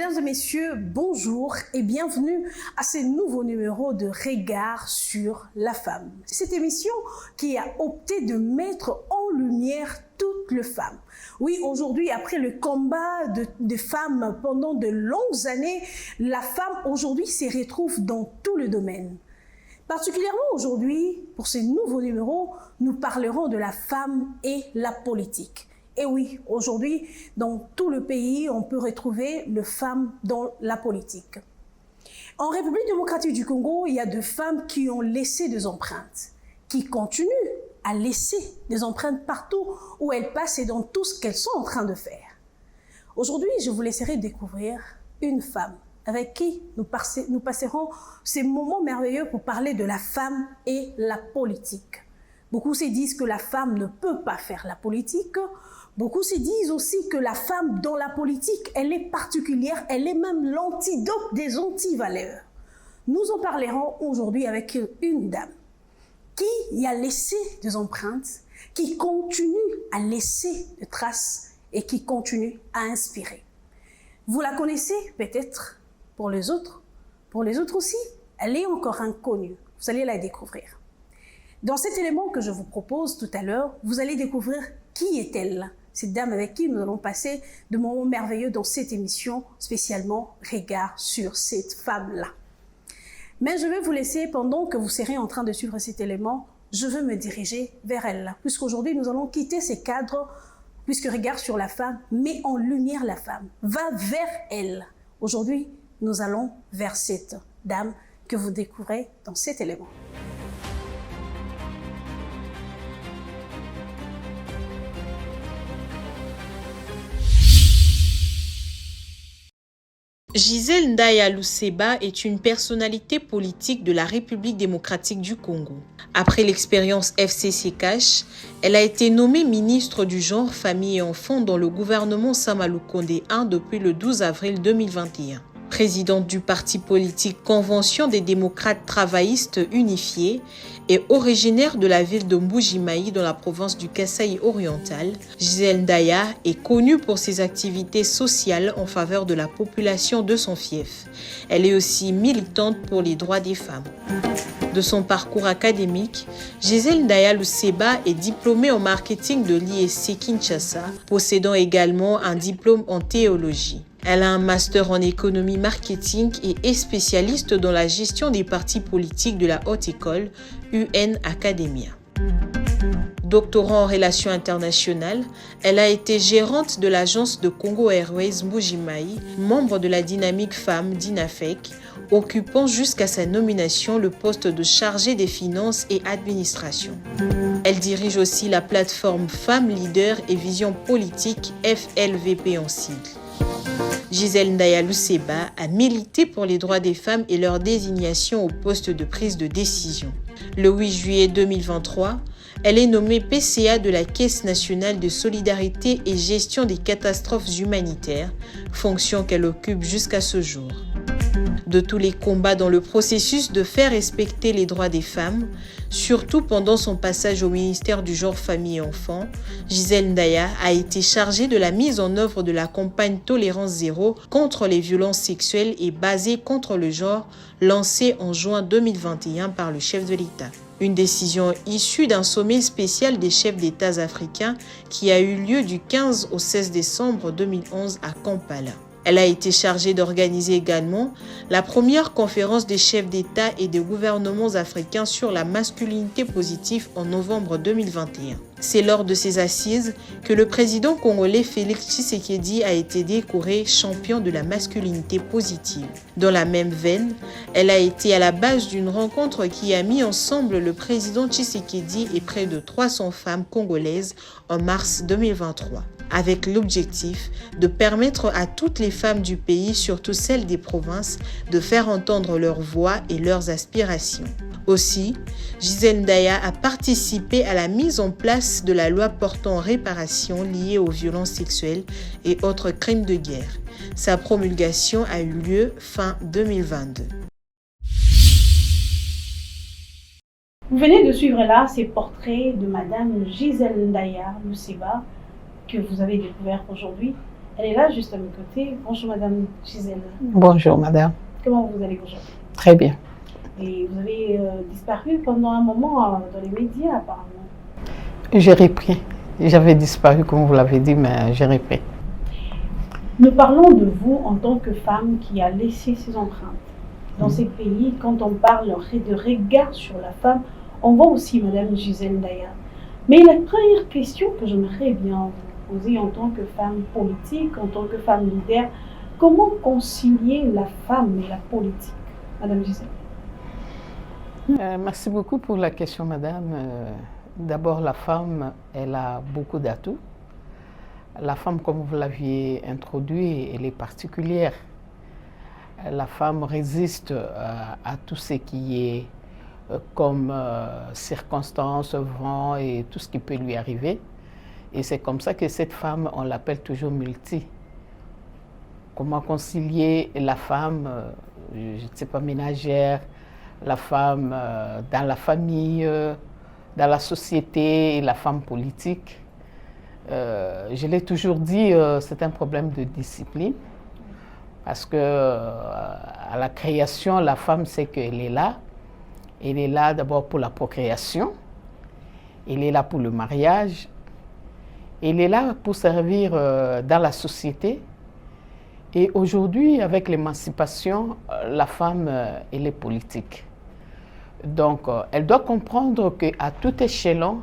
Mesdames et messieurs, bonjour et bienvenue à ce nouveau numéro de Regard sur la femme. Cette émission qui a opté de mettre en lumière toutes les femmes. Oui, aujourd'hui, après le combat de femmes pendant de longues années, la femme aujourd'hui se retrouve dans tout le domaine. Particulièrement aujourd'hui, pour ce nouveau numéro, nous parlerons de la femme et la politique. Et oui, aujourd'hui, dans tout le pays, on peut retrouver les femmes dans la politique. En République démocratique du Congo, il y a des femmes qui ont laissé des empreintes, qui continuent à laisser des empreintes partout où elles passent et dans tout ce qu'elles sont en train de faire. Aujourd'hui, je vous laisserai découvrir une femme avec qui nous passerons ces moments merveilleux pour parler de la femme et la politique. Beaucoup se disent que la femme ne peut pas faire la politique. Beaucoup se disent aussi que la femme dans la politique, elle est particulière, elle est même l'antidote des antivaleurs. Nous en parlerons aujourd'hui avec une dame qui a laissé des empreintes, qui continue à laisser des traces et qui continue à inspirer. Vous la connaissez peut-être pour les autres aussi, elle est encore inconnue. Vous allez la découvrir. Dans cet élément que je vous propose tout à l'heure, vous allez découvrir qui est-elle, cette dame avec qui nous allons passer de moments merveilleux dans cette émission, spécialement Regard sur cette femme-là. Mais je vais vous laisser, pendant que vous serez en train de suivre cet élément, je veux me diriger vers elle, puisqu'aujourd'hui nous allons quitter ces cadres, puisque Regard sur la femme met en lumière la femme, va vers elle. Aujourd'hui, nous allons vers cette dame que vous découvrez dans cet élément. Gisèle Ndaya Luseba est une personnalité politique de la République démocratique du Congo. Après l'expérience FCC-Cash, elle a été nommée ministre du Genre, Famille et Enfants dans le gouvernement Sama Lukonde I depuis le 12 avril 2021. Présidente du parti politique Convention des démocrates travaillistes unifiés et originaire de la ville de Mbuji-Mayi dans la province du Kasaï oriental, Gisèle Ndaya est connue pour ses activités sociales en faveur de la population de son fief. Elle est aussi militante pour les droits des femmes. De son parcours académique, Gisèle Ndaya Luseba est diplômée en marketing de l'ISC Kinshasa, possédant également un diplôme en théologie. Elle a un master en économie marketing et est spécialiste dans la gestion des partis politiques de la haute école UN Academia. Doctorant en relations internationales, elle a été gérante de l'agence de Congo Airways Mbuji-Mayi, membre de la dynamique femme d'INAFEC, occupant jusqu'à sa nomination le poste de chargée des finances et administration. Elle dirige aussi la plateforme Femmes Leaders et Vision Politique FLVP en sigle. Gisèle Ndaya Luseba a milité pour les droits des femmes et leur désignation au poste de prise de décision. Le 8 juillet 2023, elle est nommée PCA de la Caisse nationale de solidarité et gestion des catastrophes humanitaires, fonction qu'elle occupe jusqu'à ce jour. De tous les combats dans le processus de faire respecter les droits des femmes, surtout pendant son passage au ministère du Genre, Famille et Enfants, Gisèle Ndaya a été chargée de la mise en œuvre de la campagne Tolérance Zéro contre les violences sexuelles et basée contre le genre, lancée en juin 2021 par le chef de l'État. Une décision issue d'un sommet spécial des chefs d'État africains qui a eu lieu du 15 au 16 décembre 2011 à Kampala. Elle a été chargée d'organiser également la première conférence des chefs d'État et de gouvernements africains sur la masculinité positive en novembre 2021. C'est lors de ces assises que le président congolais Félix Tshisekedi a été décoré champion de la masculinité positive. Dans la même veine, elle a été à la base d'une rencontre qui a mis ensemble le président Tshisekedi et près de 300 femmes congolaises en mars 2023. Avec l'objectif de permettre à toutes les femmes du pays, surtout celles des provinces, de faire entendre leur voix et leurs aspirations. Aussi, Gisèle Ndaya a participé à la mise en place de la loi portant réparation liée aux violences sexuelles et autres crimes de guerre. Sa promulgation a eu lieu fin 2022. Vous venez de suivre là ces portraits de Madame Gisèle Ndaya Luseba que vous avez découvert aujourd'hui. Elle est là, juste à mes côtés. Bonjour, Madame Gisèle. Bonjour, madame. Comment vous allez aujourd'hui? Très bien. Et vous avez disparu pendant un moment dans les médias, apparemment. J'ai repris. J'avais disparu, comme vous l'avez dit, mais j'ai repris. Nous parlons de vous en tant que femme qui a laissé ses empreintes. Dans ces pays, quand on parle de regard sur la femme, on voit aussi Madame Gisèle Ndaya. Mais la première question que j'aimerais bien vous poser en tant que femme politique, en tant que femme leader, comment concilier la femme et la politique, Madame Gisèle? Merci beaucoup pour la question, madame. D'abord, la femme, elle a beaucoup d'atouts. La femme, comme vous l'aviez introduit, elle est particulière. La femme résiste à tout ce qui est comme circonstances, vent et tout ce qui peut lui arriver. Et c'est comme ça que cette femme, on l'appelle toujours multi. Comment concilier la femme, je ne sais pas, ménagère, la femme dans la famille, dans la société et la femme politique. Je l'ai toujours dit, c'est un problème de discipline. Parce que à la création, la femme sait qu'elle est là. Elle est là d'abord pour la procréation. Elle est là pour le mariage. Elle est là pour servir dans la société. Et aujourd'hui, avec l'émancipation, la femme, elle est politique. Donc, elle doit comprendre qu'à tout échelon,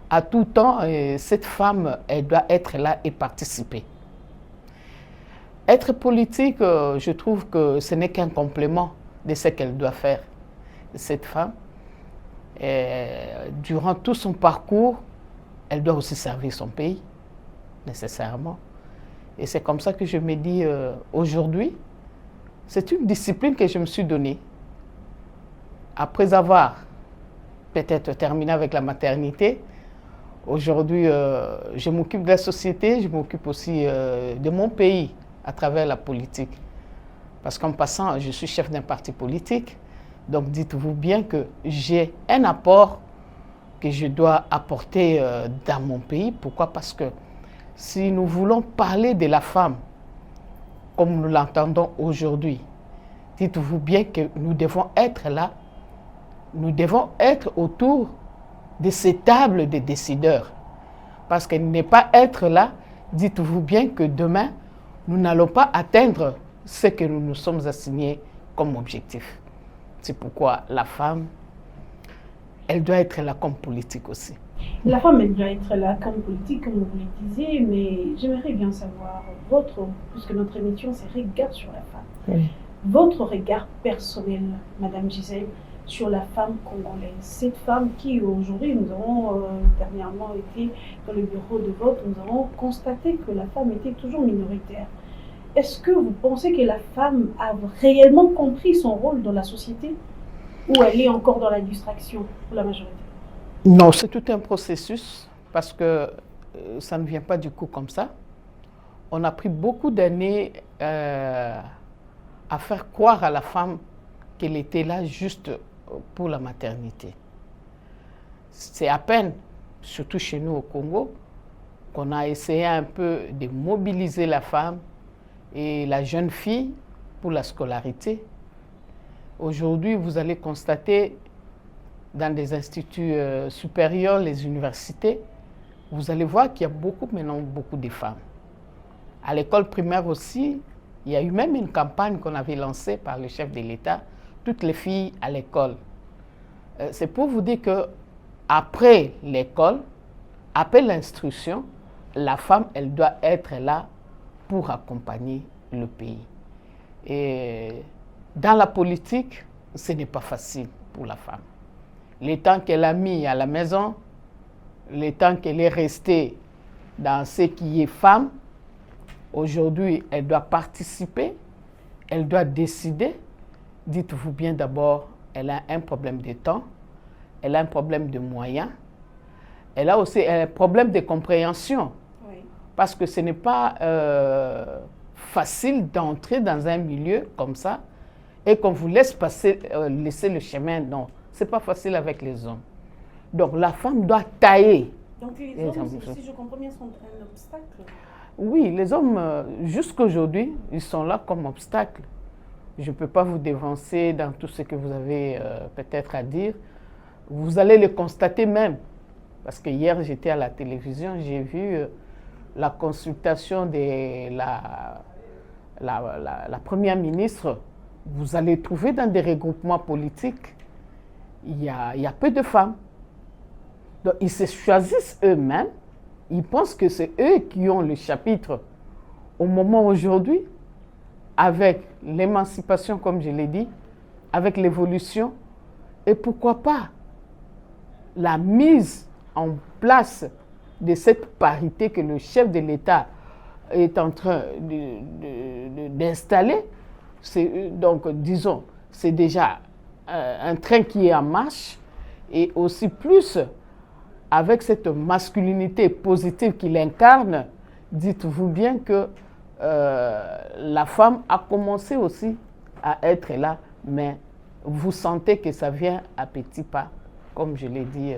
à tout temps, cette femme, elle doit être là et participer. Être politique, je trouve que ce n'est qu'un complément de ce qu'elle doit faire, cette femme. Et durant tout son parcours, elle doit aussi servir son pays, nécessairement. Et c'est comme ça que je me dis aujourd'hui, c'est une discipline que je me suis donnée. Après avoir peut-être terminé avec la maternité, aujourd'hui, je m'occupe de la société, je m'occupe aussi de mon pays à travers la politique. Parce qu'en passant, je suis chef d'un parti politique. Donc dites-vous bien que j'ai un apport que je dois apporter dans mon pays. Pourquoi? Parce que si nous voulons parler de la femme comme nous l'entendons aujourd'hui, dites-vous bien que nous devons être là, nous devons être autour de ces tables de décideurs. Parce qu'elle n'est pas être là, dites-vous bien que demain, nous n'allons pas atteindre ce que nous nous sommes assignés comme objectif. C'est pourquoi la femme, elle doit être là comme politique aussi. La femme, elle doit être là comme politique, comme vous le disiez, mais j'aimerais bien savoir puisque notre émission, c'est Regard sur la femme. Oui. Votre regard personnel, Madame Gisèle, sur la femme congolaise. Cette femme qui, aujourd'hui, nous avons dernièrement été dans le bureau de vote, nous avons constaté que la femme était toujours minoritaire. Est-ce que vous pensez que la femme a réellement compris son rôle dans la société ou elle est encore dans la distraction pour la majorité? Non, c'est tout un processus parce que ça ne vient pas du coup comme ça. On a pris beaucoup d'années à faire croire à la femme qu'elle était là juste pour la maternité. C'est à peine, surtout chez nous au Congo, qu'on a essayé un peu de mobiliser la femme et la jeune fille pour la scolarité. Aujourd'hui, vous allez constater dans des instituts supérieurs, les universités, vous allez voir qu'il y a maintenant beaucoup de femmes. À l'école primaire aussi, il y a eu même une campagne qu'on avait lancée par le chef de l'État, toutes les filles à l'école. C'est pour vous dire que après l'école, après l'instruction, la femme, elle doit être là pour accompagner le pays. Et dans la politique, ce n'est pas facile pour la femme. Le temps qu'elle a mis à la maison, le temps qu'elle est restée dans ce qui est femme, aujourd'hui, elle doit participer, elle doit décider. Dites-vous bien d'abord, elle a un problème de temps, elle a un problème de moyens, elle a aussi un problème de compréhension. Oui. Parce que ce n'est pas facile d'entrer dans un milieu comme ça et qu'on vous laisse laisser le chemin. Non, ce n'est pas facile avec les hommes. Donc la femme doit tailler. Donc les hommes, si je comprends bien, sont un obstacle. Oui, les hommes, jusqu'à aujourd'hui, ils sont là comme obstacle. Je ne peux pas vous dévancer dans tout ce que vous avez peut-être à dire. Vous allez le constater même. Parce que hier, j'étais à la télévision, j'ai vu la consultation de la première ministre. Vous allez trouver dans des regroupements politiques, il y a peu de femmes. Donc, ils se choisissent eux-mêmes. Ils pensent que c'est eux qui ont le chapitre. Au moment aujourd'hui, avec l'émancipation, comme je l'ai dit, avec l'évolution, et pourquoi pas la mise en place de cette parité que le chef de l'État est en train d'installer. Donc, disons, c'est déjà un train qui est en marche, et aussi plus avec cette masculinité positive qu'il incarne, dites-vous bien que la femme a commencé aussi à être là, mais vous sentez que ça vient à petits pas, comme je l'ai dit,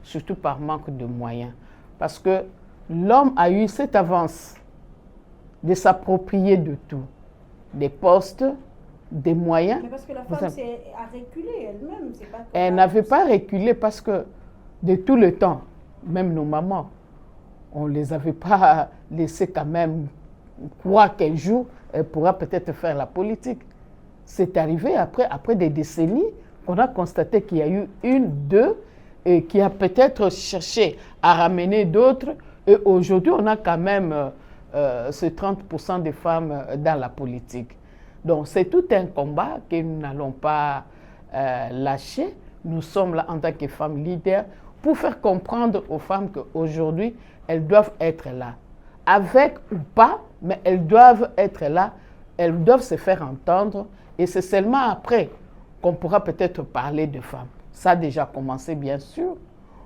surtout par manque de moyens. Parce que l'homme a eu cette avance de s'approprier de tout, des postes, des moyens. Mais parce que la femme a reculé elle-même. Elle n'avait pas reculé parce que de tout le temps, même nos mamans, on ne les avait pas laissées quand même croire qu'un jour, elle pourra peut-être faire la politique. C'est arrivé après des décennies qu'on a constaté qu'il y a eu une, deux, et qui a peut-être cherché à ramener d'autres. Et aujourd'hui, on a quand même ce 30% de femmes dans la politique. Donc, c'est tout un combat que nous n'allons pas lâcher. Nous sommes là en tant que femmes leaders pour faire comprendre aux femmes qu'aujourd'hui, elles doivent être là. Avec ou pas, mais elles doivent être là, elles doivent se faire entendre. Et c'est seulement après qu'on pourra peut-être parler de femmes. Ça a déjà commencé, bien sûr.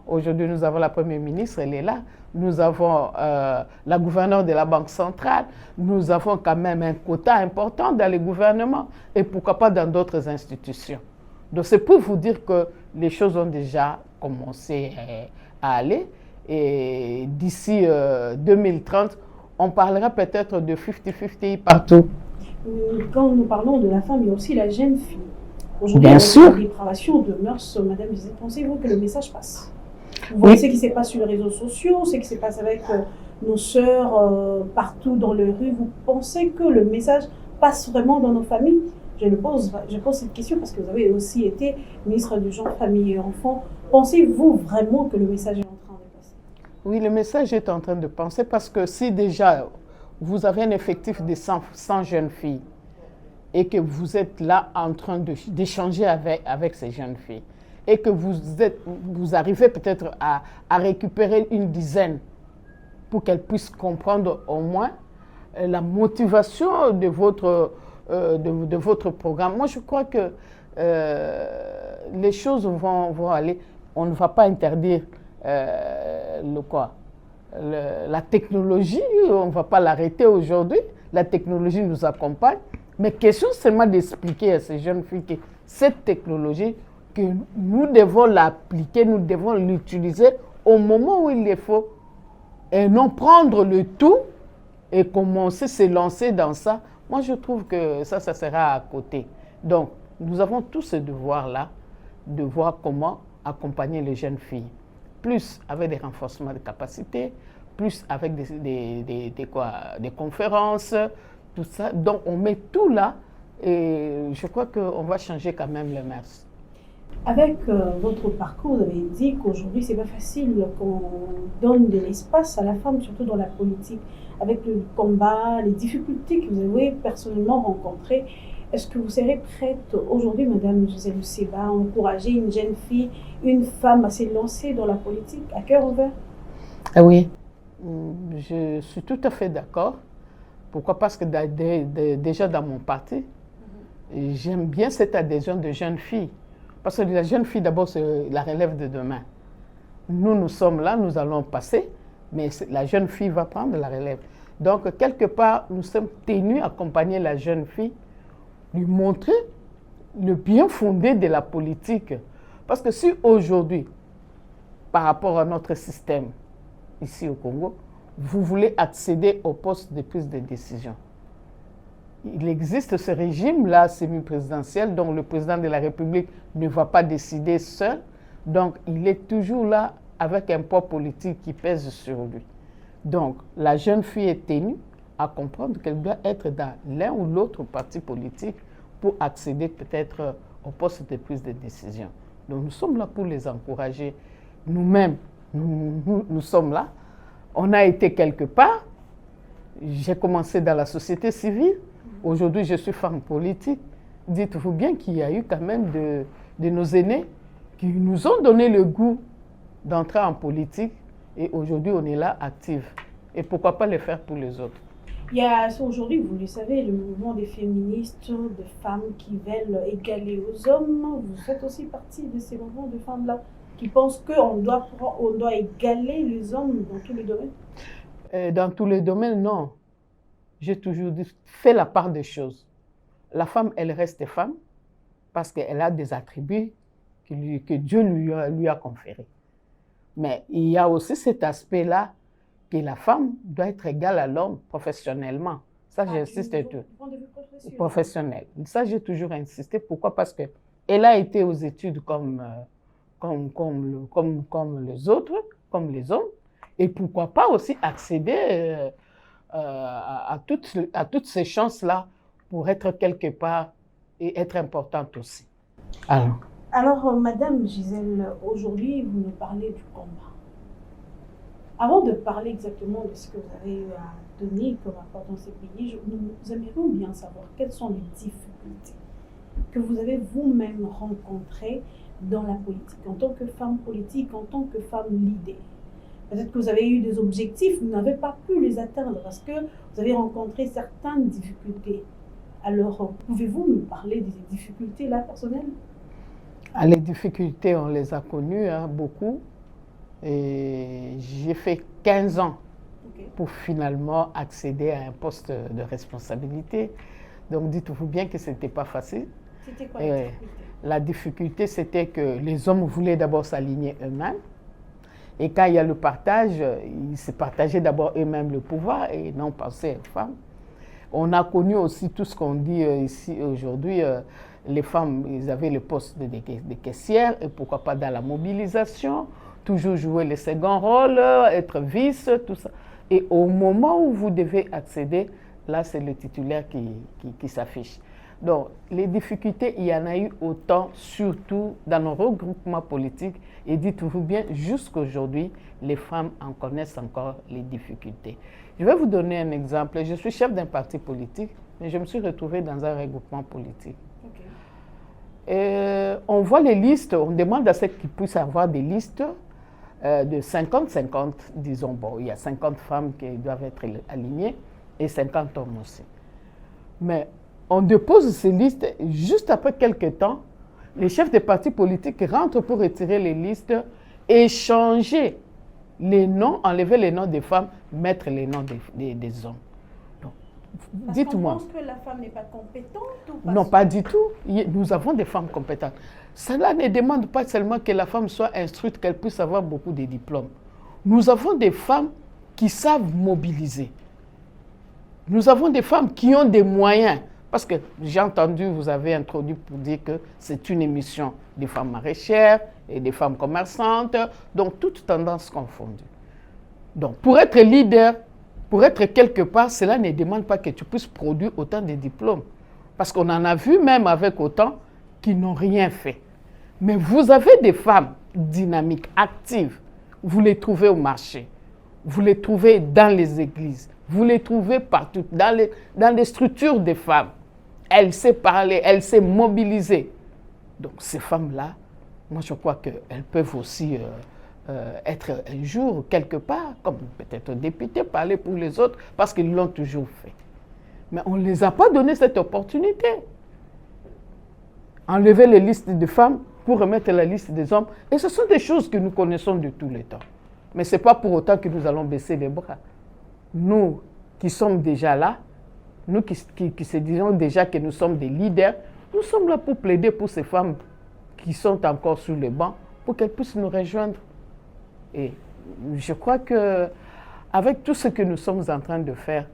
Aujourd'hui, nous avons la Première ministre, elle est là. Nous avons la gouverneure de la Banque centrale. Nous avons quand même un quota important dans les gouvernements et pourquoi pas dans d'autres institutions. Donc, c'est pour vous dire que les choses ont déjà commencé à aller. Et d'ici 2030, on parlera peut-être de 50-50 partout. Quand nous parlons de la femme, il y a aussi la jeune fille. Aujourd'hui, bien sûr. La dépravation de mœurs, Madame Gisèle, pensez-vous que le message passe? Vous voyez ce qui se passe sur les réseaux sociaux, ce qui se passe avec nos sœurs partout dans les rues. Vous pensez que le message passe vraiment dans nos familles? Je pose cette question parce que vous avez aussi été ministre du genre, famille et enfants. Pensez-vous vraiment que le message est en train de passer? Oui, le message est en train de passer parce que si déjà vous avez un effectif de 100 jeunes filles et que vous êtes là en train d'échanger avec ces jeunes filles et que vous arrivez peut-être à récupérer une dizaine pour qu'elles puissent comprendre au moins la motivation de votre programme. Moi, je crois que les choses vont aller. On ne va pas interdire la technologie, on ne va pas l'arrêter aujourd'hui. La technologie nous accompagne. Mais question seulement d'expliquer à ces jeunes filles que cette technologie, que nous devons l'appliquer, nous devons l'utiliser au moment où il le faut et non prendre le tout et commencer à se lancer dans ça. Moi, je trouve que ça sera à côté. Donc, nous avons tous ce devoir-là de voir comment accompagner les jeunes filles. Plus avec des renforcements de capacités, plus avec des conférences, tout ça. Donc, on met tout là et je crois qu'on va changer quand même les mœurs. Avec votre parcours, vous avez dit qu'aujourd'hui, ce n'est pas facile qu'on donne de l'espace à la femme, surtout dans la politique. Avec le combat, les difficultés que vous avez personnellement rencontrées, est-ce que vous serez prête aujourd'hui, Madame Gisèle Luceba, à encourager une jeune fille, une femme à se lancer dans la politique à cœur ouvert? Ah oui, je suis tout à fait d'accord. Pourquoi? Parce que déjà dans mon parti, j'aime bien cette adhésion de jeunes filles. Parce que la jeune fille, d'abord, c'est la relève de demain. Nous sommes là, nous allons passer, mais la jeune fille va prendre la relève. Donc, quelque part, nous sommes tenus à accompagner la jeune fille, lui montrer le bien fondé de la politique. Parce que si aujourd'hui, par rapport à notre système ici au Congo, vous voulez accéder au poste de prise de décision. Il existe ce régime-là semi-présidentiel dont le président de la République ne va pas décider seul. Donc, il est toujours là avec un poids politique qui pèse sur lui. Donc, la jeune fille est tenue à comprendre qu'elle doit être dans l'un ou l'autre parti politique pour accéder peut-être au poste de prise de décision. Donc, nous sommes là pour les encourager. Nous-mêmes, nous sommes là. On a été quelque part. J'ai commencé dans la société civile. Aujourd'hui, je suis femme politique. Dites-vous bien qu'il y a eu quand même de nos aînés qui nous ont donné le goût d'entrer en politique. Et aujourd'hui, on est là, actifs. Et pourquoi pas le faire pour les autres? Il y a aujourd'hui, vous le savez, le mouvement des féministes, de femmes qui veulent égaler aux hommes. Vous faites aussi partie de ces mouvements de femmes-là qui pensent qu'on doit égaler les hommes dans tous les domaines? Dans tous les domaines, non. J'ai toujours dit, fais la part des choses. La femme, elle reste femme parce qu'elle a des attributs que Dieu lui a conférés. Mais il y a aussi cet aspect-là que la femme doit être égale à l'homme professionnellement. Ça, j'insiste tout. Professionnel. Ça, j'ai toujours insisté. Pourquoi? Parce qu'elle a été aux études comme les autres, comme les hommes. Et pourquoi pas aussi accéder à toutes ces chances-là pour être quelque part et être importante aussi. Alors, Madame Gisèle, aujourd'hui, vous nous parlez du combat. Avant de parler exactement de ce que vous avez eu à donner comme apport dans ces pays, nous aimerions bien savoir quelles sont les difficultés que vous avez vous-même rencontrées dans la politique, en tant que femme politique, en tant que femme leader. Peut-être que vous avez eu des objectifs, vous n'avez pas pu les atteindre parce que vous avez rencontré certaines difficultés. Alors, pouvez-vous nous parler des difficultés là, personnelles? Les difficultés, on les a connues, beaucoup. Et j'ai fait 15 ans pour finalement accéder à un poste de responsabilité. Donc, dites-vous bien que ce n'était pas facile. C'était quoi la difficulté? La difficulté, c'était que les hommes voulaient d'abord s'aligner eux-mêmes. Et quand il y a le partage, ils se partageaient d'abord eux-mêmes le pouvoir et non pensaient aux femmes. On a connu aussi tout ce qu'on dit ici aujourd'hui. Les femmes, ils avaient le poste de caissière et pourquoi pas dans la mobilisation, toujours jouer le second rôle, être vice, tout ça. Et au moment où vous devez accéder, là, c'est le titulaire qui s'affiche. Donc, les difficultés, il y en a eu autant, surtout dans nos regroupements politiques. Et dites-vous bien, jusqu'aujourd'hui, les femmes en connaissent encore les difficultés. Je vais vous donner un exemple. Je suis chef d'un parti politique, mais je me suis retrouvée dans un regroupement politique. Et on voit les listes, on demande à ce qu'ils puissent avoir des listes de 50-50, disons. Bon, il y a 50 femmes qui doivent être alignées et 50 hommes aussi. Mais on dépose ces listes, juste après quelques temps, les chefs des partis politiques rentrent pour retirer les listes et changer les noms, enlever les noms des femmes, mettre les noms des hommes. Dites-moi. Parce qu'on pense que la femme n'est pas compétente ou Non, pas du tout. Nous avons des femmes compétentes. Cela ne demande pas seulement que la femme soit instruite, qu'elle puisse avoir beaucoup de diplômes. Nous avons des femmes qui savent mobiliser. Nous avons des femmes qui ont des moyens. Parce que j'ai entendu, vous avez introduit pour dire que c'est une émission des femmes maraîchères et des femmes commerçantes, donc toutes tendances confondues. Donc, pour être leader, pour être quelque part, cela ne demande pas que tu puisses produire autant de diplômes. Parce qu'on en a vu même avec autant qui n'ont rien fait. Mais vous avez des femmes dynamiques, actives. Vous les trouvez au marché. Vous les trouvez dans les églises. Vous les trouvez partout, dans les structures des femmes. Elle sait parler, elle sait mobiliser. Donc ces femmes-là, moi je crois qu'elles peuvent aussi être un jour quelque part, comme peut-être députés, parler pour les autres, parce qu'ils l'ont toujours fait. Mais on ne les a pas donné cette opportunité. Enlever les listes de femmes pour remettre la liste des hommes. Et ce sont des choses que nous connaissons de tous les temps. Mais ce n'est pas pour autant que nous allons baisser les bras. Nous qui sommes déjà là, nous qui se disons déjà que nous sommes des leaders, nous sommes là pour plaider pour ces femmes qui sont encore sur les bancs, pour qu'elles puissent nous rejoindre. Et je crois que avec tout ce que nous sommes en train de faire,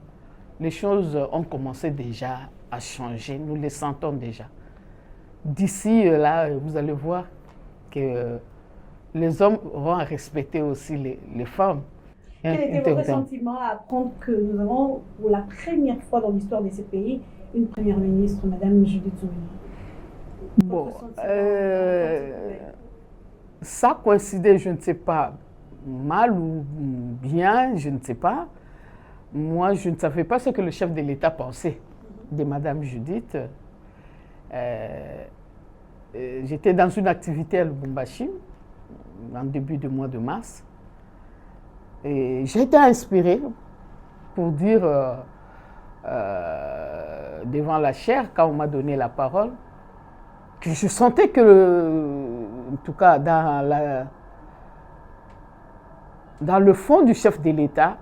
les choses ont commencé déjà à changer. Nous les sentons déjà. D'ici là, vous allez voir que les hommes vont respecter aussi les femmes. Quel était votre sentiment à apprendre que nous avons, pour la première fois dans l'histoire de ce pays, une première ministre, Madame Judith Suminwa? Bon, ça coïncidait, je ne sais pas, mal ou bien, je ne sais pas. Moi, je ne savais pas ce que le chef de l'État pensait de Madame Judith. J'étais dans une activité à Lubumbashi, en début du mois de mars. Et j'ai été inspirée pour dire devant la chaire, quand on m'a donné la parole, que je sentais que, en tout cas dans le fond du chef de l'État,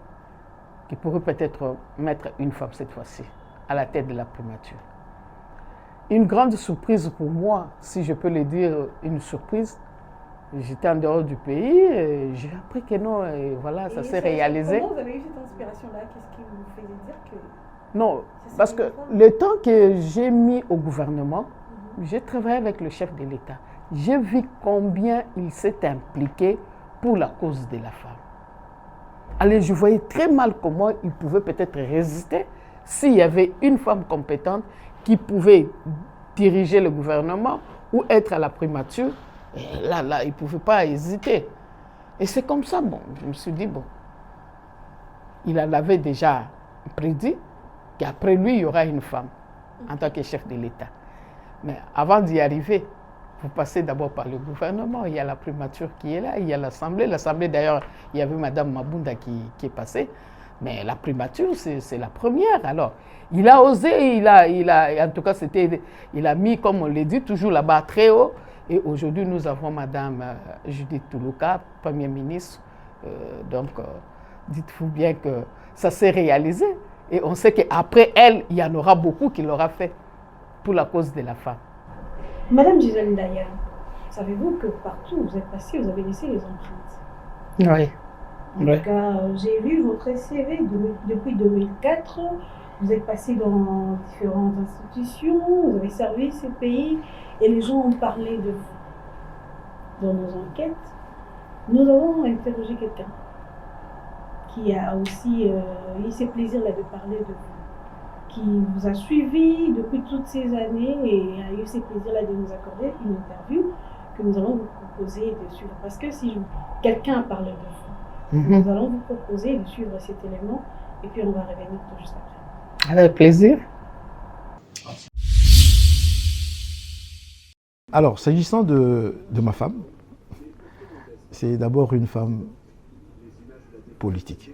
qu'il pourrait peut-être mettre une femme cette fois-ci à la tête de la primature. Une grande surprise pour moi, si je peux le dire, une surprise. J'étais en dehors du pays, et j'ai appris que non, et voilà, ça s'est réalisé. Comment vous avez eu cette inspiration-là? Qu'est-ce qui vous faisait dire que... Non, parce que le temps que j'ai mis au gouvernement, j'ai travaillé avec le chef de l'État. J'ai vu combien il s'est impliqué pour la cause de la femme. Alors, je voyais très mal comment il pouvait peut-être résister s'il y avait une femme compétente qui pouvait diriger le gouvernement ou être à la primature. Et là, il ne pouvait pas hésiter. Et c'est comme ça, bon, je me suis dit, bon, il en avait déjà prédit qu'après lui, il y aura une femme en tant que chef de l'État. Mais avant d'y arriver, vous passez d'abord par le gouvernement. Il y a la primature qui est là, il y a l'Assemblée. L'Assemblée, d'ailleurs, il y avait Mme Mabunda qui est passée. Mais la primature, c'est la première. Alors, il a osé, en tout cas, il a mis, comme on l'a dit, toujours là-bas très haut. Et aujourd'hui, nous avons Mme Judith Toulouka, Première ministre. Donc, dites-vous bien que ça s'est réalisé. Et on sait qu'après elle, il y en aura beaucoup qui l'aura fait pour la cause de la femme. Madame Gisèle Ndaya, savez-vous que partout où vous êtes passée, vous avez laissé les empreintes? Oui. En tout cas, j'ai vu votre CV depuis 2004. Vous êtes passé dans différentes institutions, vous avez servi ce pays et les gens ont parlé de vous. Dans nos enquêtes, nous avons interrogé quelqu'un qui a aussi eu ce plaisir-là de parler de vous, qui vous a suivi depuis toutes ces années et a eu ce plaisir-là de nous accorder une interview que nous allons vous proposer de suivre. Parce que si quelqu'un parle de vous, nous allons vous proposer de suivre cet élément et puis on va revenir tout juste après. Avec plaisir. Alors, s'agissant de ma femme, c'est d'abord une femme politique.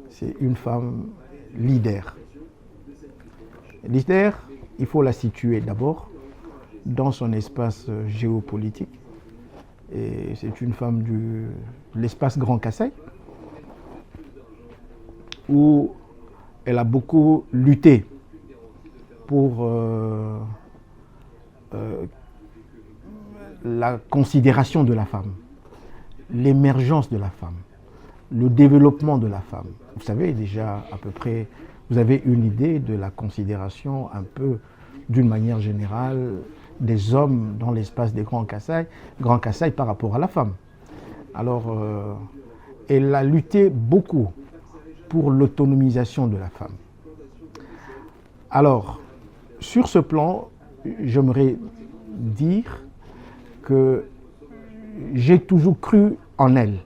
C'est une femme leader. Leader, il faut la situer d'abord dans son espace géopolitique. Et c'est une femme de l'espace Grand Kassai, où elle a beaucoup lutté pour la considération de la femme, l'émergence de la femme, le développement de la femme. Vous savez déjà à peu près, vous avez une idée de la considération un peu d'une manière générale des hommes dans l'espace des Grands Kassai par rapport à la femme. Alors, elle a lutté beaucoup pour l'autonomisation de la femme. Alors, sur ce plan, j'aimerais dire que j'ai toujours cru en elle.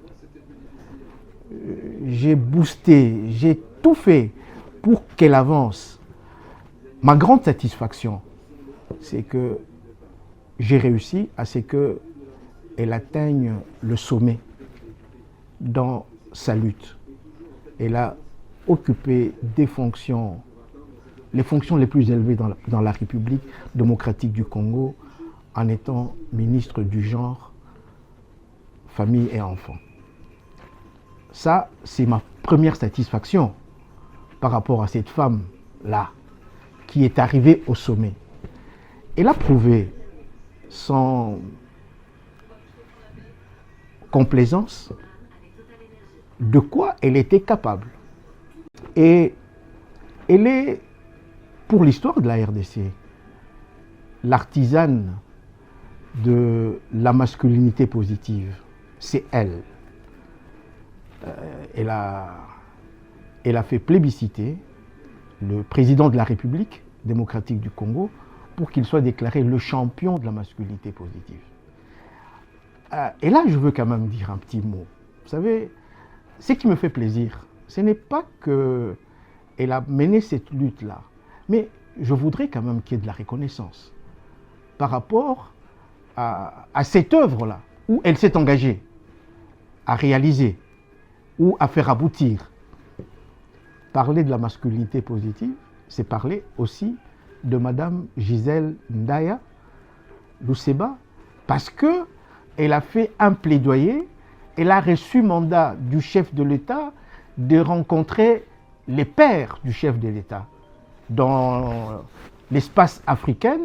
J'ai boosté, j'ai tout fait pour qu'elle avance. Ma grande satisfaction, c'est que j'ai réussi à ce qu'elle atteigne le sommet dans sa lutte. Elle a occupé des fonctions, les fonctions les plus élevées dans la République démocratique du Congo, en étant ministre du genre, famille et enfants. Ça, c'est ma première satisfaction par rapport à cette femme-là, qui est arrivée au sommet. Elle a prouvé sans complaisance de quoi elle était capable. Et elle est, pour l'histoire de la RDC, l'artisane de la masculinité positive. C'est elle. Elle a fait plébisciter le président de la République démocratique du Congo pour qu'il soit déclaré le champion de la masculinité positive. Et là, je veux quand même dire un petit mot. Vous savez, ce qui me fait plaisir, ce n'est pas qu'elle a mené cette lutte-là, mais je voudrais quand même qu'il y ait de la reconnaissance par rapport à cette œuvre-là, où elle s'est engagée à réaliser ou à faire aboutir. Parler de la masculinité positive, c'est parler aussi de Madame Gisèle Ndaya Luseba, parce qu'elle a fait un plaidoyer, elle a reçu mandat du chef de l'État de rencontrer les pairs du chef de l'État dans l'espace africain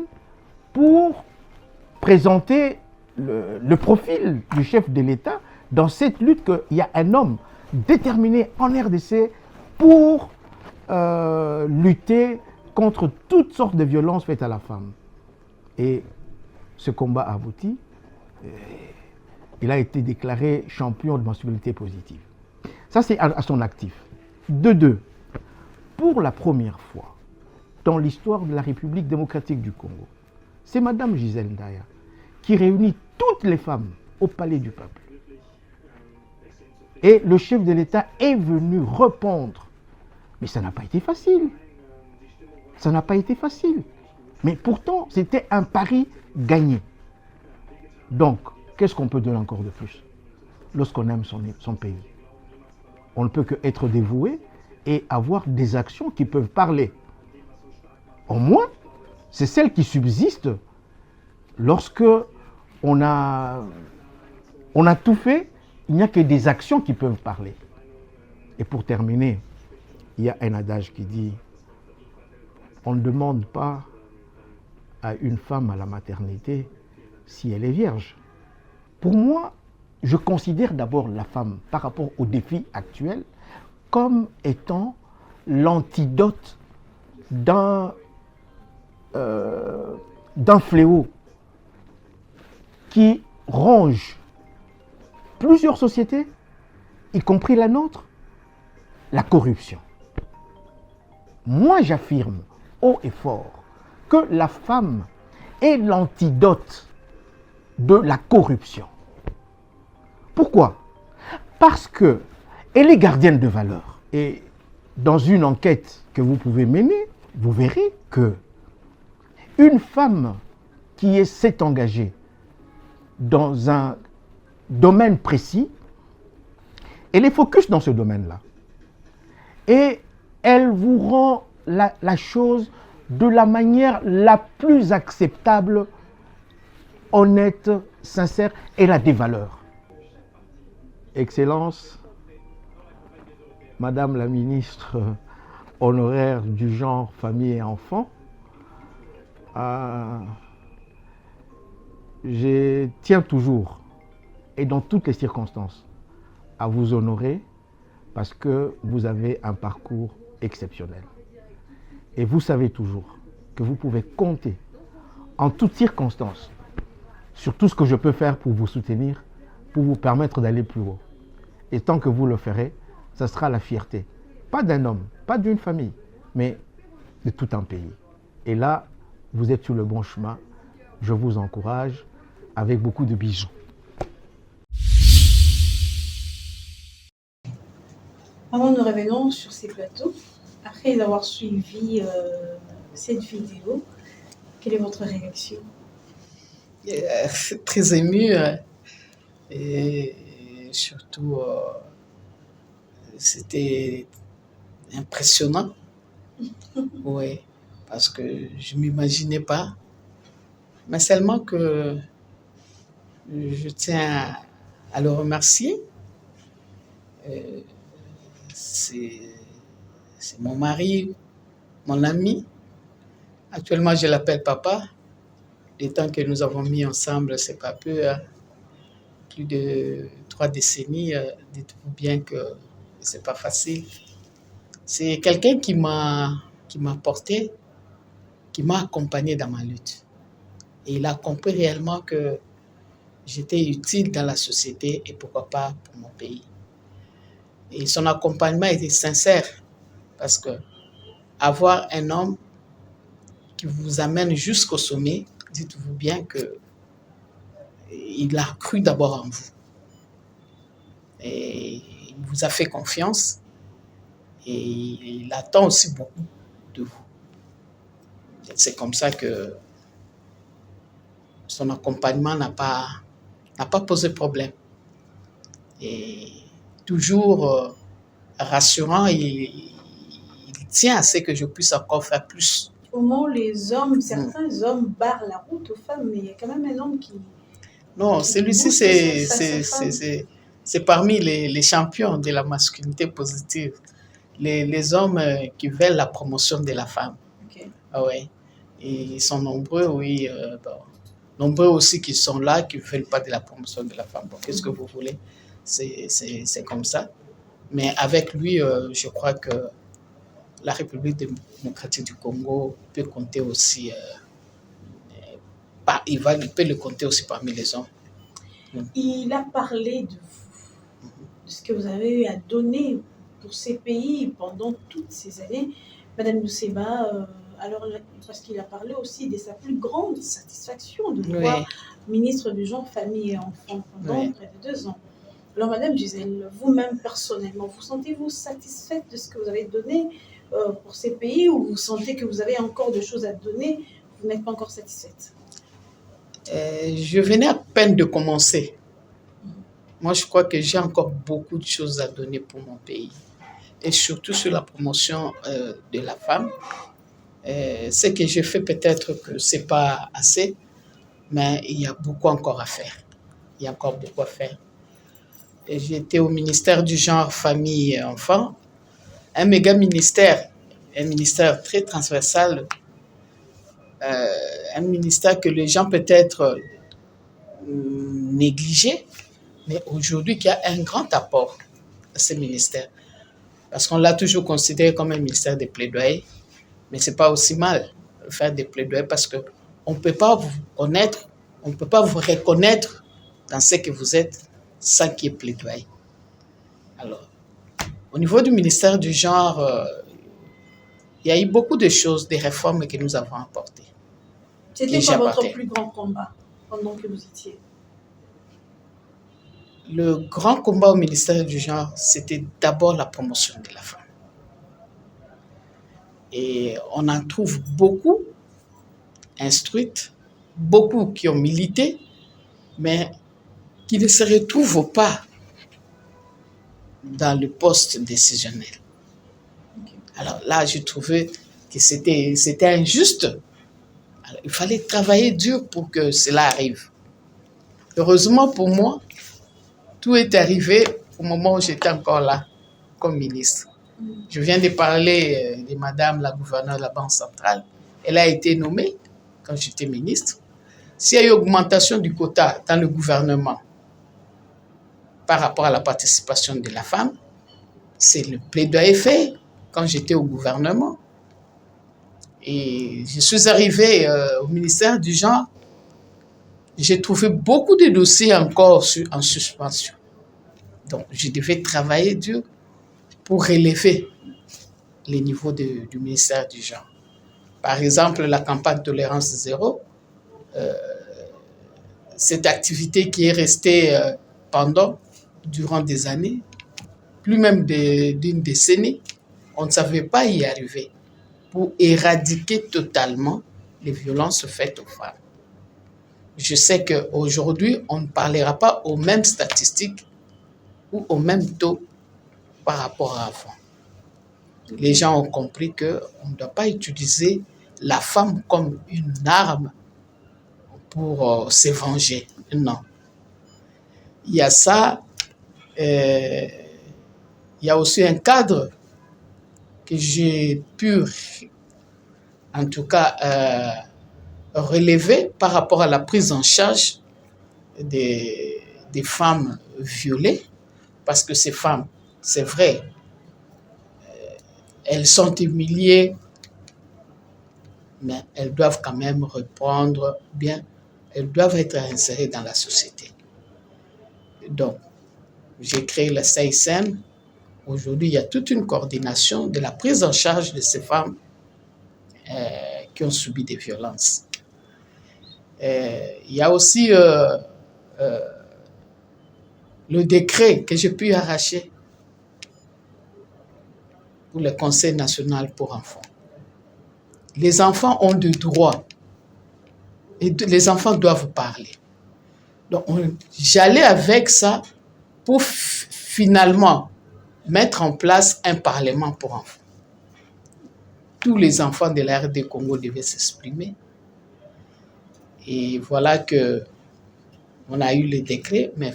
pour présenter le profil du chef de l'État dans cette lutte qu'il y a un homme déterminé en RDC pour lutter contre toutes sortes de violences faites à la femme. Et ce combat a abouti. Il a été déclaré champion de masculinité positive. Ça, c'est à son actif. De deux, pour la première fois dans l'histoire de la République démocratique du Congo, c'est Madame Gisèle Ndaya qui réunit toutes les femmes au Palais du Peuple. Et le chef de l'État est venu répondre. Mais ça n'a pas été facile. Ça n'a pas été facile. Mais pourtant, c'était un pari gagné. Donc, qu'est-ce qu'on peut donner encore de plus lorsqu'on aime son pays? On ne peut qu'être dévoué et avoir des actions qui peuvent parler. Au moins, c'est celles qui subsistent lorsque on a tout fait, il n'y a que des actions qui peuvent parler. Et pour terminer, il y a un adage qui dit « On ne demande pas à une femme à la maternité si elle est vierge ». Pour moi, je considère d'abord la femme par rapport aux défis actuels comme étant l'antidote d'un fléau qui ronge plusieurs sociétés, y compris la nôtre, la corruption. Moi, j'affirme haut et fort que la femme est l'antidote de la corruption. Pourquoi? Parce qu'elle est gardienne de valeurs. Et dans une enquête que vous pouvez mener, vous verrez que une femme qui s'est engagée dans un domaine précis, elle est focus dans ce domaine-là. Et elle vous rend la chose de la manière la plus acceptable, honnête, sincère, elle a des valeurs. Excellence, Madame la ministre honoraire du genre, famille et enfants, je tiens toujours, et dans toutes les circonstances, à vous honorer parce que vous avez un parcours exceptionnel. Et vous savez toujours que vous pouvez compter en toutes circonstances sur tout ce que je peux faire pour vous soutenir, pour vous permettre d'aller plus haut. Et tant que vous le ferez, ça sera la fierté, pas d'un homme, pas d'une famille, mais de tout un pays. Et là, vous êtes sur le bon chemin. Je vous encourage avec beaucoup de bijoux. Avant nous revenons sur ces plateaux, après avoir suivi cette vidéo, quelle est votre réaction? Très émue et surtout c'était impressionnant. Oui, parce que je ne m'imaginais pas, mais seulement que je tiens à le remercier. C'est mon mari, mon ami. Actuellement, je l'appelle papa. Les temps que nous avons mis ensemble, c'est pas peu, hein. Plus de 3 décennies. Dites-vous bien que c'est pas facile. C'est quelqu'un qui m'a porté, qui m'a accompagné dans ma lutte. Et il a compris réellement que j'étais utile dans la société et pourquoi pas pour mon pays. Et son accompagnement était sincère parce que avoir un homme qui vous amène jusqu'au sommet, dites-vous bien que il a cru d'abord en vous. Et il vous a fait confiance et il attend aussi beaucoup de vous. C'est comme ça que son accompagnement n'a pas posé problème. Et toujours rassurant, il tient à ce que je puisse encore faire plus. Au moment où les hommes, certains hommes barrent la route aux femmes, mais il y a quand même un homme qui... Non, celui-ci, c'est parmi les champions de la masculinité positive. Les hommes qui veulent la promotion de la femme. Okay. Ah ouais. Et ils sont nombreux, oui. Nombreux aussi qui sont là, qui ne veulent pas de la promotion de la femme. Bon, qu'est-ce que vous voulez? C'est comme ça. Mais avec lui, je crois que la République démocratique du Congo peut compter aussi, il peut le compter aussi parmi les hommes. Il a parlé de vous, de ce que vous avez eu à donner pour ces pays pendant toutes ces années. Madame Lousseba, alors, parce qu'il a parlé aussi de sa plus grande satisfaction de vous voir ministre du Genre, Famille et Enfants pendant près de 2 ans. Alors, Madame Gisèle, vous-même personnellement, vous sentez-vous satisfaite de ce que vous avez donné pour ces pays ou vous sentez que vous avez encore des choses à donner, vous n'êtes pas encore satisfaite? Je venais à peine de commencer. Moi, je crois que j'ai encore beaucoup de choses à donner pour mon pays. Et surtout sur la promotion de la femme. Ce que j'ai fait, peut-être que ce n'est pas assez, mais il y a beaucoup encore à faire. Il y a encore beaucoup à faire. J'étais au ministère du Genre, Famille et Enfants, un méga ministère, un ministère très transversal, un ministère que les gens peut-être négligeaient, mais aujourd'hui qui a un grand apport à ce ministère. Parce qu'on l'a toujours considéré comme un ministère de plaidoyer, mais ce n'est pas aussi mal de faire des plaidoyers parce qu'on ne peut pas vous connaître, on ne peut pas vous reconnaître dans ce que vous êtes sans qu'il y ait plaidoyer. Alors, au niveau du ministère du Genre, il y a eu beaucoup de choses, des réformes que nous avons apportées. C'était quoi votre plus grand combat pendant que vous étiez? Le grand combat au ministère du Genre, c'était d'abord la promotion de la femme. Et on en trouve beaucoup instruites, beaucoup qui ont milité, mais qui ne se retrouvent pas dans le poste décisionnel. Alors là, j'ai trouvé que c'était injuste. Alors, il fallait travailler dur pour que cela arrive. Heureusement pour moi, tout est arrivé au moment où j'étais encore là, comme ministre. Je viens de parler de madame la gouverneure de la Banque centrale. Elle a été nommée quand j'étais ministre. S'il y a eu augmentation du quota dans le gouvernement par rapport à la participation de la femme, c'est le plaidoyer fait quand j'étais au gouvernement. Et je suis arrivée au ministère du Genre. J'ai trouvé beaucoup de dossiers encore en suspension. Donc, je devais travailler dur pour relever les niveaux du ministère du Genre. Par exemple, la campagne Tolérance Zéro, cette activité qui est restée durant des années, plus même d'une décennie, on ne savait pas y arriver pour éradiquer totalement les violences faites aux femmes. Je sais qu'aujourd'hui, on ne parlera pas aux mêmes statistiques ou au même taux par rapport à avant. Les gens ont compris qu'on ne doit pas utiliser la femme comme une arme pour se venger. Non. Il y a ça. Il y a aussi un cadre que j'ai pu, en tout cas, relever par rapport à la prise en charge des femmes violées. Parce que ces femmes, c'est vrai, elles sont humiliées, mais elles doivent quand même reprendre bien, elles doivent être insérées dans la société. Donc, j'ai créé le CISM. Aujourd'hui, il y a toute une coordination de la prise en charge de ces femmes qui ont subi des violences. Il y a aussi le décret que j'ai pu arracher pour le Conseil national pour enfants. Les enfants ont des droits et les enfants doivent parler. Donc, j'allais avec ça pour finalement mettre en place un parlement pour enfants. Tous les enfants de la RD Congo devaient s'exprimer. Et voilà que on a eu le décret, mais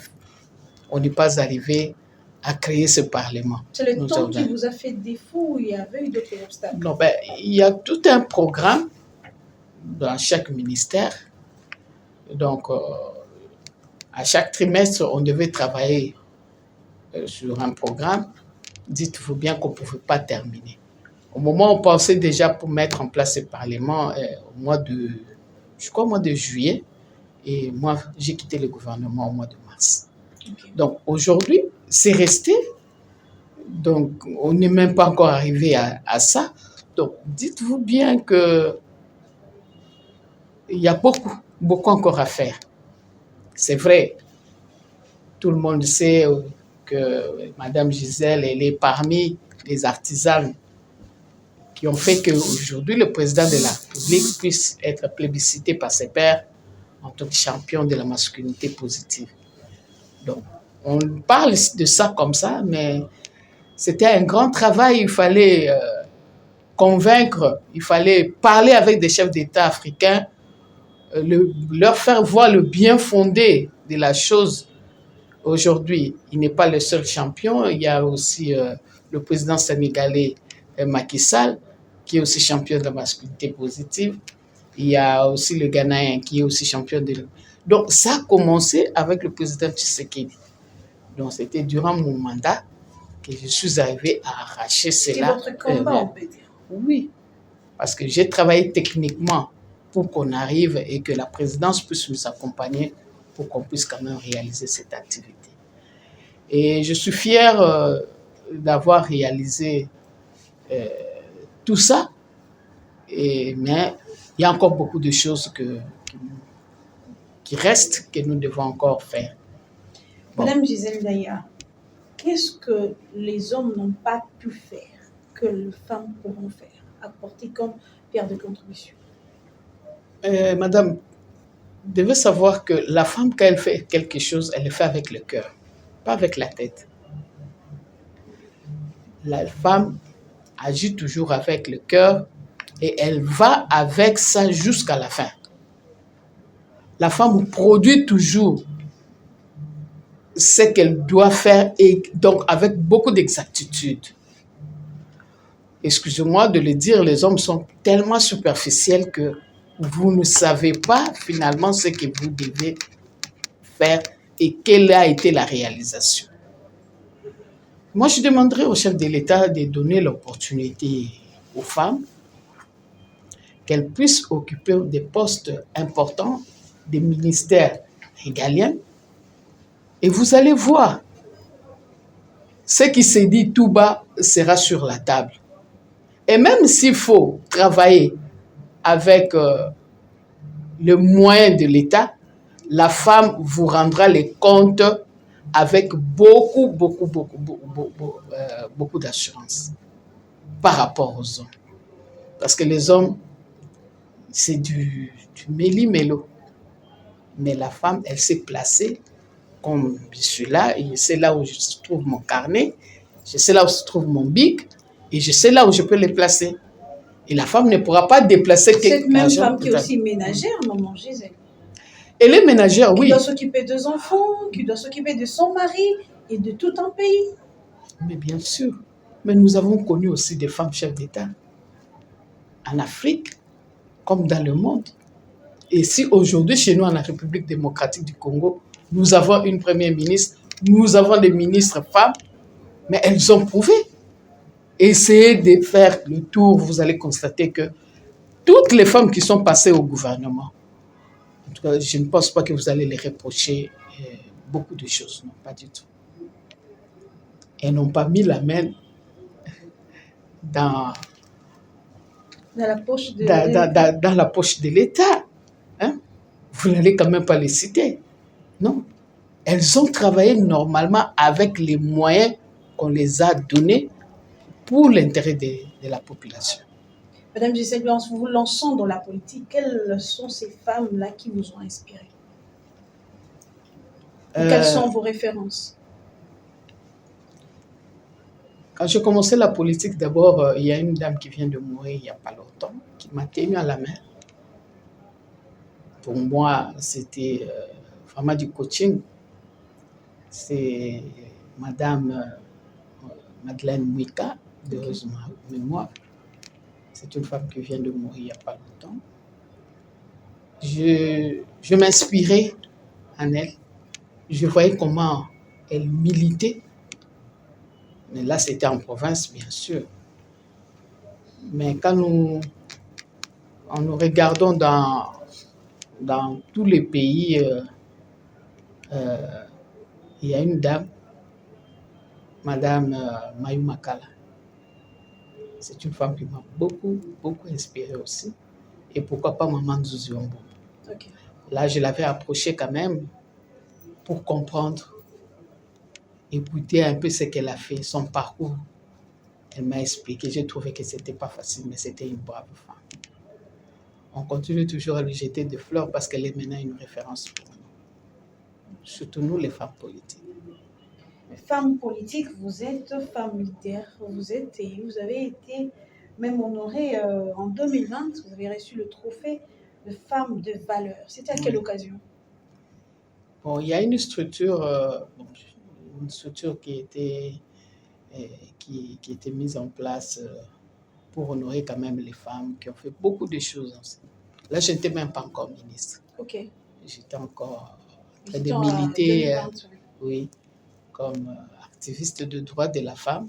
on n'est pas arrivé à créer ce parlement. C'est le temps qui vous a fait défaut ou il y avait eu d'autres obstacles? Non, il y a tout un programme dans chaque ministère. Donc, à chaque trimestre, on devait travailler sur un programme. Dites-vous bien qu'on ne pouvait pas terminer. Au moment où on pensait déjà pour mettre en place ce parlement, au mois de juillet, et moi, j'ai quitté le gouvernement au mois de mars. Okay. Donc, aujourd'hui, c'est resté. Donc, on n'est même pas encore arrivé à ça. Donc, dites-vous bien que il y a beaucoup encore à faire. C'est vrai, tout le monde sait que Madame Gisèle, elle est parmi les artisans qui ont fait qu'aujourd'hui, le président de la République puisse être plébiscité par ses pairs en tant que champion de la masculinité positive. Donc, on parle de ça comme ça, mais c'était un grand travail. Il fallait convaincre, il fallait parler avec des chefs d'État africains, leur faire voir le bien fondé de la chose. Aujourd'hui, il n'est pas le seul champion. Il y a aussi le président sénégalais Macky Sall, qui est aussi champion de la masculinité positive. Il y a aussi le Ghanéen qui est aussi champion de... Donc, ça a commencé avec le président Tshisekedi. Donc, c'était durant mon mandat que je suis arrivé à arracher cela. C'était votre combat, on peut dire. Oui, parce que j'ai travaillé techniquement pour qu'on arrive et que la présidence puisse nous accompagner pour qu'on puisse quand même réaliser cette activité. Et je suis fier d'avoir réalisé tout ça, mais il y a encore beaucoup de choses qui restent, que nous devons encore faire. Bon. Madame Gisèle Ndaya, qu'est-ce que les hommes n'ont pas pu faire, que les femmes pourront faire, apporter comme pierre de contribution? Madame, vous devez savoir que la femme, quand elle fait quelque chose, elle le fait avec le cœur, pas avec la tête. La femme agit toujours avec le cœur et elle va avec ça jusqu'à la fin. La femme produit toujours ce qu'elle doit faire et donc avec beaucoup d'exactitude. Excusez-moi de le dire, les hommes sont tellement superficiels que vous ne savez pas finalement ce que vous devez faire et quelle a été la réalisation. Moi, je demanderais au chef de l'État de donner l'opportunité aux femmes qu'elles puissent occuper des postes importants des ministères régaliens. Et vous allez voir, ce qui s'est dit tout bas sera sur la table. Et même s'il faut travailler avec le moyen de l'État, la femme vous rendra les comptes avec beaucoup d'assurance par rapport aux hommes. Parce que les hommes, c'est du méli-mélo. Mais la femme, elle s'est placée comme je suis là, et je sais là où je trouve mon carnet, je sais là où se trouve mon bic, et je sais là où je peux les placer. Et la femme ne pourra pas déplacer quelqu'un. Cette même femme qui est aussi ménagère, maman Gisèle. Elle est ménagère, oui. Qui doit s'occuper de ses enfants, qui doit s'occuper de son mari et de tout un pays. Mais bien sûr. Mais nous avons connu aussi des femmes chefs d'État en Afrique, comme dans le monde. Et si aujourd'hui, chez nous, en la République démocratique du Congo, nous avons une première ministre, nous avons des ministres femmes, mais elles ont prouvé. essayez de faire le tour, vous allez constater que toutes les femmes qui sont passées au gouvernement, en tout cas, je ne pense pas que vous allez les reprocher beaucoup de choses, non, pas du tout. Elles n'ont pas mis la main dans la poche de dans la poche de l'État. Hein? Vous n'allez quand même pas les citer. Non. Elles ont travaillé normalement avec les moyens qu'on les a donnés pour l'intérêt de la population. Madame Gisèle, en vous lançant dans la politique, quelles sont ces femmes-là qui vous ont inspiré? Quelles sont vos références? Quand j'ai commencé la politique, d'abord, il y a une dame qui vient de mourir il n'y a pas longtemps, qui m'a tenu à la main. Pour moi, c'était vraiment du coaching. C'est Madame Madeleine Mouika, de heureuse mémoire. C'est une femme qui vient de mourir il n'y a pas longtemps. Je m'inspirais en elle. Je voyais comment elle militait. Mais là, c'était en province, bien sûr. Mais quand nous regardons dans tous les pays, il y a une dame, Madame Mayou Makala. C'est une femme qui m'a beaucoup inspirée aussi. Et pourquoi pas Maman Nzuziombo. Okay. Là, je l'avais approchée quand même pour comprendre, écouter un peu ce qu'elle a fait, son parcours. Elle m'a expliqué, j'ai trouvé que ce n'était pas facile, mais c'était une brave femme. On continue toujours à lui jeter des fleurs parce qu'elle est maintenant une référence pour nous. Surtout nous, les femmes politiques. Femme politique, vous êtes femme leader, vous avez été même honorée en 2020, vous avez reçu le trophée de femme de valeur. C'était à quelle occasion? Bon, il y a une structure qui était mise en place pour honorer quand même les femmes qui ont fait beaucoup de choses ensemble. Là, je n'étais même pas encore ministre. Ok. J'étais encore en train de militer, oui, comme activiste de droits de la femme.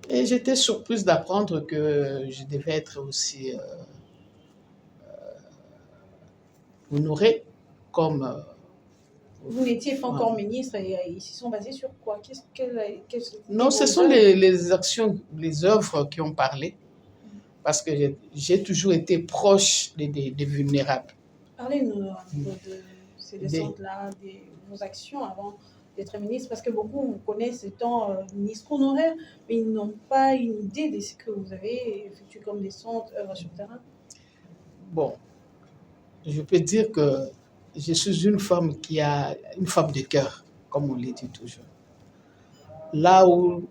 Et j'étais surprise d'apprendre que je devais être aussi honorée comme... Vous n'étiez pas encore ministre et ils se sont basés sur quoi? Non, ce sont les actions, les œuvres qui ont parlé. Parce que j'ai toujours été proche des vulnérables. Parlez-nous de ces descentes-là, de vos actions avant d'être ministre, parce que beaucoup vous connaissent étant ministre honoraire, mais ils n'ont pas une idée de ce que vous avez effectué comme descente, œuvre sur le terrain. Bon, je peux dire que je suis une femme une femme de cœur, comme on le dit toujours. Là où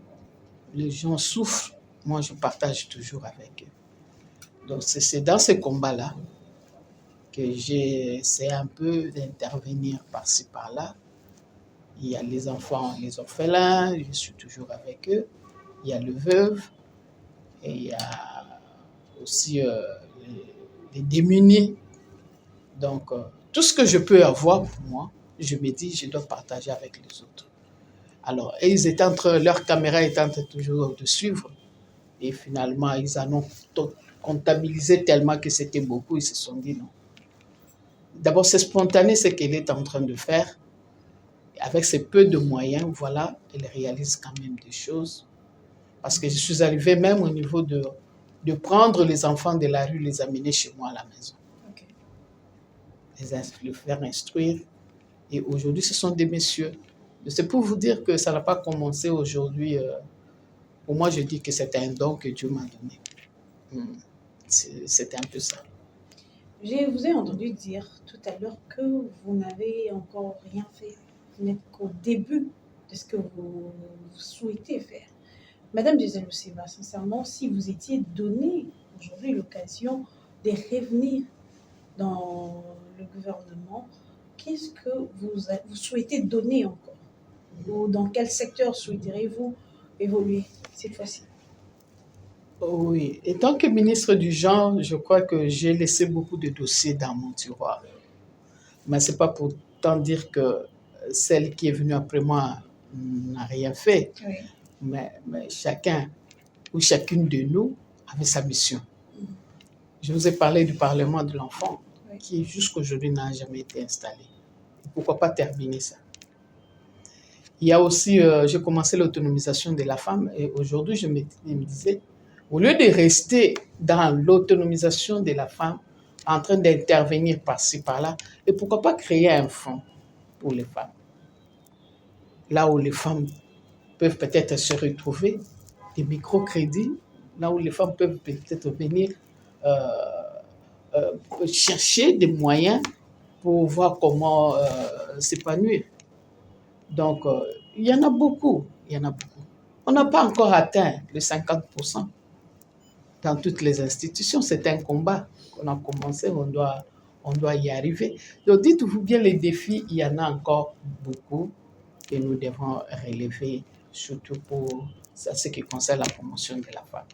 les gens souffrent, moi je partage toujours avec eux. Donc c'est dans ce combat-là que j'essaie un peu d'intervenir par-ci, par-là. Il y a les enfants, les orphelins, je suis toujours avec eux. Il y a le veuve et il y a aussi les démunis. Donc, tout ce que je peux avoir pour moi, je me dis, je dois partager avec les autres. Alors, leur caméra est en train toujours de suivre. Et finalement, ils en ont comptabilisé tellement que c'était beaucoup, ils se sont dit non. D'abord, c'est spontané ce qu'elle est en train de faire. Avec ces peu de moyens, voilà, elle réalise quand même des choses. Parce que je suis arrivée même au niveau de prendre les enfants de la rue, les amener chez moi à la maison. Okay. Les faire instruire. Et aujourd'hui, ce sont des messieurs. C'est pour vous dire que ça n'a pas commencé aujourd'hui. Pour moi, je dis que c'est un don que Dieu m'a donné. C'était un peu ça. Je vous ai entendu dire tout à l'heure que vous n'avez encore rien fait. Vous n'êtes qu'au début de ce que vous souhaitez faire. Madame Gisèle Lousseba, sincèrement, si vous étiez donné aujourd'hui l'occasion de revenir dans le gouvernement, qu'est-ce que vous souhaitez donner encore? Ou dans quel secteur souhaiteriez-vous évoluer cette fois-ci? Oui, et tant que ministre du genre, je crois que j'ai laissé beaucoup de dossiers dans mon tiroir. Mais ce n'est pas pour tant dire que celle qui est venue après moi n'a rien fait. Oui. Mais chacun où chacune de nous avait sa mission. Je vous ai parlé du Parlement de l'enfant, qui jusqu'à aujourd'hui n'a jamais été installé. Pourquoi pas terminer ça? Il y a aussi, j'ai commencé l'autonomisation de la femme et aujourd'hui, je me disais, au lieu de rester dans l'autonomisation de la femme, en train d'intervenir par-ci, par-là, et pourquoi pas créer un fonds pour les femmes? Là où les femmes peuvent peut-être se retrouver, des microcrédits, là où les femmes peuvent peut-être venir chercher des moyens pour voir comment s'épanouir. Donc, il y en a beaucoup, il y en a beaucoup. On n'a pas encore atteint les 50% dans toutes les institutions. C'est un combat qu'on a commencé, on doit y arriver. Donc, dites-vous bien les défis, il y en a encore beaucoup que nous devons relever, surtout pour ce qui concerne la promotion de la femme.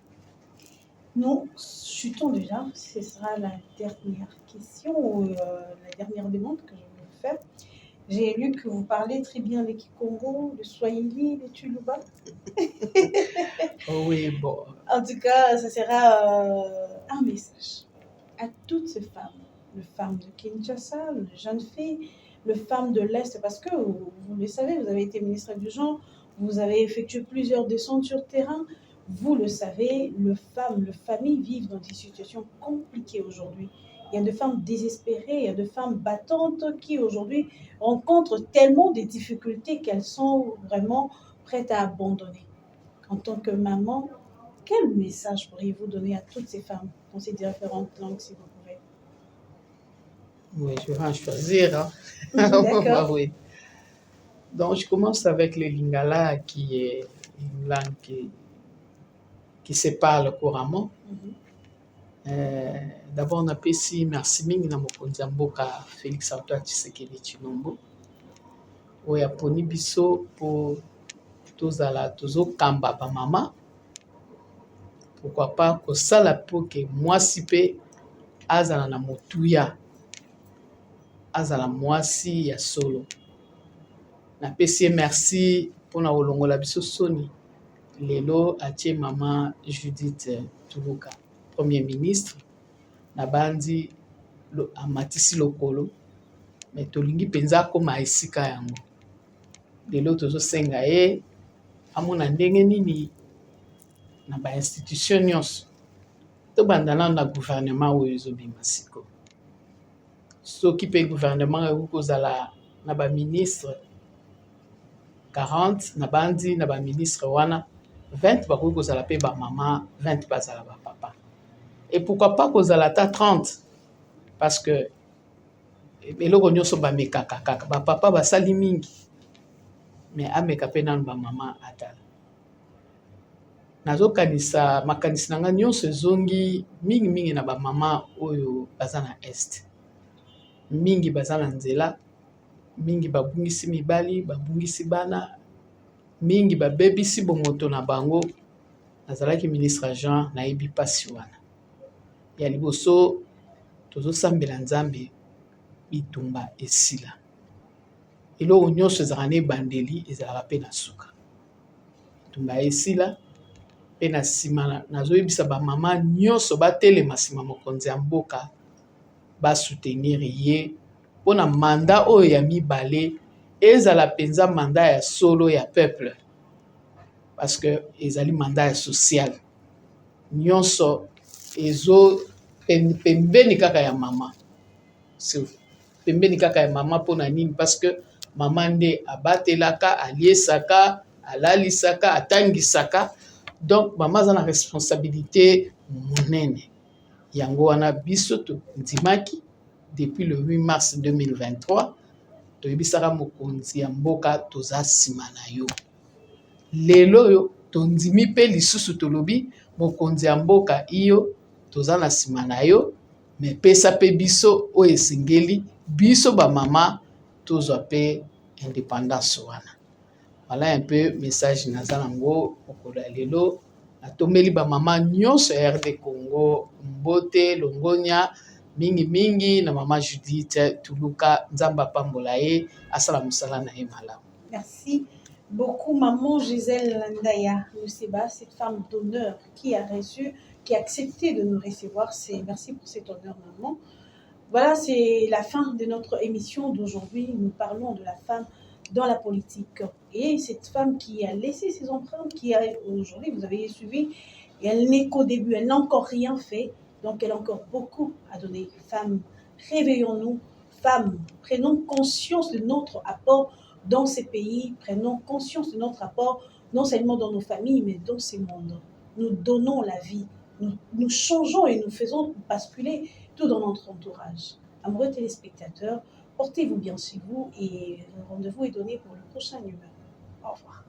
Nous chutons déjà, ce sera la dernière question ou la dernière demande que je vais faire. J'ai lu que vous parlez très bien le Kikongo, le Swahili, le Tuluba. Oui, bon. En tout cas, ce sera un message à toutes ces femmes, les femmes de Kinshasa, les jeunes filles, les femmes de l'Est, parce que vous le savez, vous avez été ministre du genre, vous avez effectué plusieurs descentes sur terrain. Vous le savez, les femmes, les familles vivent dans des situations compliquées aujourd'hui. Il y a des femmes désespérées, il y a des femmes battantes qui aujourd'hui rencontrent tellement de difficultés qu'elles sont vraiment prêtes à abandonner. En tant que maman, quel message pourriez-vous donner à toutes ces femmes dans ces différentes langues, si vous pouvez? Oui, je vais en choisir. Hein. D'accord. Oui. Donc, je commence avec le Lingala, qui est une langue qui se parle couramment. D'abord, on appelle ici merci mingi na mokonzi ya mboka Félix Antoine Tshisekedi Tshilombo. Oyo aponi biso po tozala tozokamba ba mama. Pourquoi pas kosala po ke mwasi pe azala na motuya, azala mwasi ya solo. Napesi ye merci mpona kolongola biso soni. Lelo atie mama Judith Tuluka, Premier ministre, na bandi amatisi lokolo, me tolingi penza akoma esika yango. Lelo tozosenga ye amona ndenge nini na ba institution nyonso. Tobanda na gouvernement oyo ezobima siko. Soki pe gouvernement ekozala na ba ministre 40, na bandi na ba ministre wana 20 bakoki kozala pe ba mama, 20 bazala ba papa. Et pourquoi pas kozala ta 30? Parce que eloko nyonso bamekaka kaka. Ba papa basali mingi. Mais ameka pe nanu ba mama atala. Nazokanisa makanisi nanga nyonso ezongi mingi na ba mama oyo baza na Est. Mingi baza na nzela, mingi babungisi mibali, babungisi bana, mingi babebisi bomoto na bango. Nazalaki ministre Jean nayebi pasi wana. Ya liboso tozosambela Nzambe bitumba esila. Eloko nyonso ezalaka na ebandeli ezalaka pe na suka. Bitumba esila pe na nsima nazoyebisa bamama nyonso batelema nsima mokonzi ya mboka basoutenir ye mpona manda oyo ya mibale ezala mpenza manda ya solo ya peuple, parce que ezali manda ya social. Nyonso ezo pembeni kaka ya mama. Pembeni kaka ya mama mpona nini? Parce que mama nde abatelaka, aliesaka, alalisaka, atangisaka. Donc mama aza na responsabilité monene. Yango wana biso ndimaki depuis le 8 mars 2023 toyebisaka mokonzi ya mboka toza nsima na yo. Lelo yo tondimi pe lisusu tolobi mokonzi ya mboka iyo toza na nsima na yo, me pesa pe biso oyo esengeli biso ba mama tozwa pe indépendance wana. Voilà un peu message naza nango mokolo ya lelo. Natomeli ba mama nyonso ya RD Congo, Mbote, Longonia, mingi na mama Judith Tuluka, Nzamba pambola ye, asala musala na ye malamu. Merci. beaucoup maman Gisèle Ndaya Luseba, cette femme d'honneur qui a reçu, qui a accepté de nous recevoir. Merci pour cet honneur, maman. Voilà, c'est la fin de notre émission d'aujourd'hui. Nous parlons de la femme dans la politique. Et cette femme qui a laissé ses empreintes, qui a aujourd'hui, vous avez suivi, et elle n'est qu'au début, elle n'a encore rien fait. Donc elle a encore beaucoup à donner. Femmes, réveillons-nous. Femmes, prenons conscience de notre apport dans ces pays. Prenons conscience de notre apport non seulement dans nos familles, mais dans ces mondes. Nous donnons la vie. Nous changeons et nous faisons basculer tout dans notre entourage. Amoureux téléspectateurs, portez-vous bien chez vous et le rendez-vous est donné pour le prochain numéro. Au revoir.